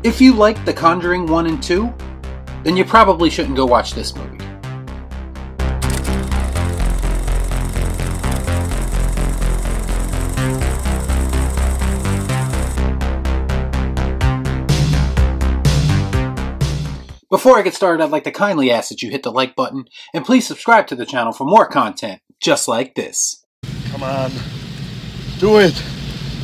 If you like The Conjuring 1 and 2, then you probably shouldn't go watch this movie. Before I get started, I'd like to kindly ask that you hit the like button, and please subscribe to the channel for more content just like this. Come on. Do it!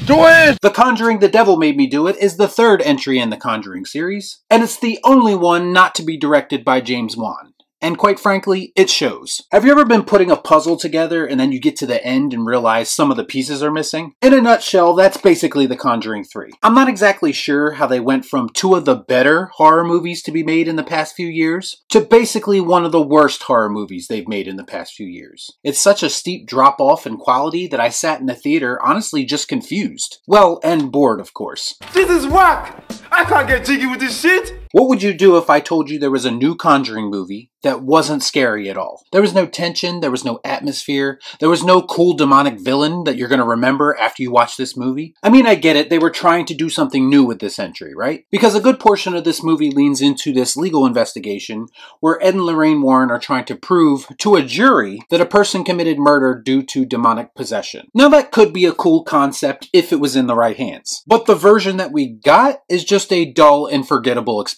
Do it! The Conjuring The Devil Made Me Do It is the third entry in the Conjuring series, and it's the only one not to be directed by James Wan. And quite frankly, it shows. Have you ever been putting a puzzle together and then you get to the end and realize some of the pieces are missing? In a nutshell, that's basically The Conjuring 3. I'm not exactly sure how they went from two of the better horror movies to be made in the past few years to basically one of the worst horror movies they've made in the past few years. It's such a steep drop off in quality that I sat in the theater honestly just confused. Well, and bored, of course. This is whack! I can't get jiggy with this shit! What would you do if I told you there was a new Conjuring movie that wasn't scary at all? There was no tension, there was no atmosphere, there was no cool demonic villain that you're going to remember after you watch this movie. I mean, I get it, they were trying to do something new with this entry, right? Because a good portion of this movie leans into this legal investigation where Ed and Lorraine Warren are trying to prove to a jury that a person committed murder due to demonic possession. Now that could be a cool concept if it was in the right hands, but the version that we got is just a dull and forgettable experience.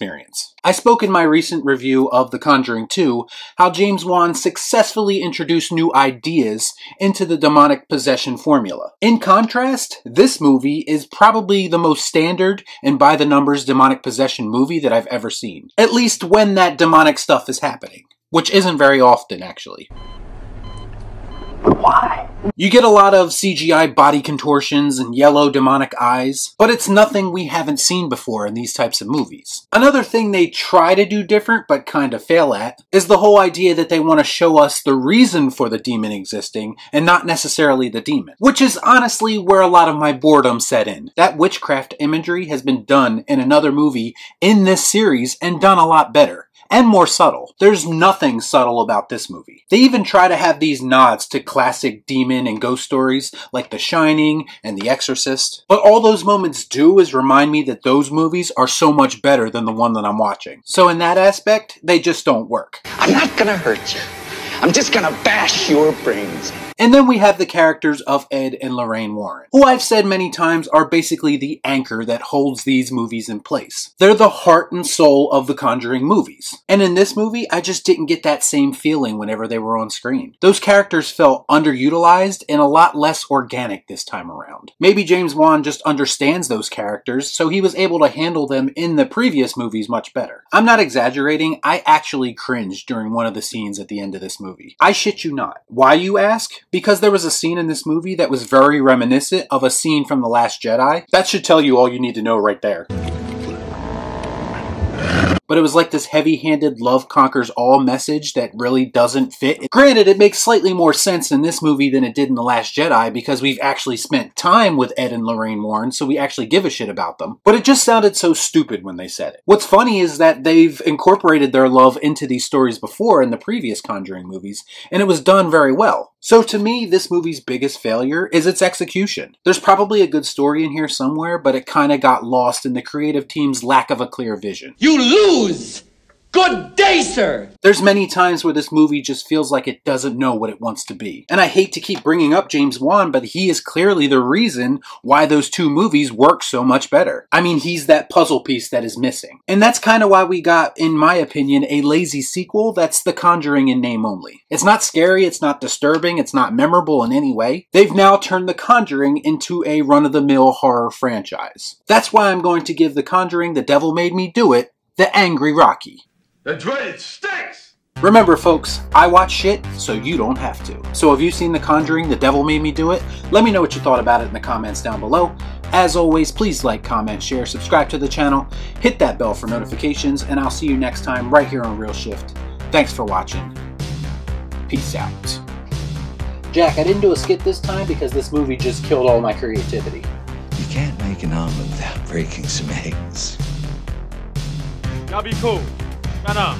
I spoke in my recent review of The Conjuring 2 how James Wan successfully introduced new ideas into the demonic possession formula. In contrast, this movie is probably the most standard and by-the-numbers demonic possession movie that I've ever seen. At least when that demonic stuff is happening, which isn't very often, actually. But why? You get a lot of CGI body contortions and yellow demonic eyes, but it's nothing we haven't seen before in these types of movies. Another thing they try to do different but kind of fail at is the whole idea that they want to show us the reason for the demon existing and not necessarily the demon, which is honestly where a lot of my boredom set in. That witchcraft imagery has been done in another movie in this series and done a lot better. And more subtle. There's nothing subtle about this movie. They even try to have these nods to classic demon and ghost stories like The Shining and The Exorcist. But all those moments do is remind me that those movies are so much better than the one that I'm watching. So in that aspect, they just don't work. I'm not gonna hurt you. I'm just gonna bash your brains. And then we have the characters of Ed and Lorraine Warren, who I've said many times are basically the anchor that holds these movies in place. They're the heart and soul of the Conjuring movies. And in this movie, I just didn't get that same feeling whenever they were on screen. Those characters felt underutilized and a lot less organic this time around. Maybe James Wan just understands those characters, so he was able to handle them in the previous movies much better. I'm not exaggerating, I actually cringed during one of the scenes at the end of this movie. I shit you not. Why, you ask? Because there was a scene in this movie that was very reminiscent of a scene from The Last Jedi. That should tell you all you need to know right there. But it was like this heavy-handed love conquers all message that really doesn't fit. Granted, it makes slightly more sense in this movie than it did in The Last Jedi because we've actually spent time with Ed and Lorraine Warren, so we actually give a shit about them. But it just sounded so stupid when they said it. What's funny is that they've incorporated their love into these stories before in the previous Conjuring movies, and it was done very well. So to me, this movie's biggest failure is its execution. There's probably a good story in here somewhere, but it kinda got lost in the creative team's lack of a clear vision. You lose! Good day, sir! There's many times where this movie just feels like it doesn't know what it wants to be. And I hate to keep bringing up James Wan, but he is clearly the reason why those two movies work so much better. I mean, he's that puzzle piece that is missing. And that's kind of why we got, in my opinion, a lazy sequel that's The Conjuring in name only. It's not scary, it's not disturbing, it's not memorable in any way. They've now turned The Conjuring into a run-of-the-mill horror franchise. That's why I'm going to give The Conjuring The Devil Made Me Do It the Angry Rocky. That's right, it stinks! Remember folks, I watch shit so you don't have to. So have you seen The Conjuring, The Devil Made Me Do It? Let me know what you thought about it in the comments down below. As always, please like, comment, share, subscribe to the channel, hit that bell for notifications, and I'll see you next time right here on Real Shift. Thanks for watching. Peace out. Jack, I didn't do a skit this time because this movie just killed all my creativity. You can't make an omelet without breaking some eggs. Y'all be cool. Shut up.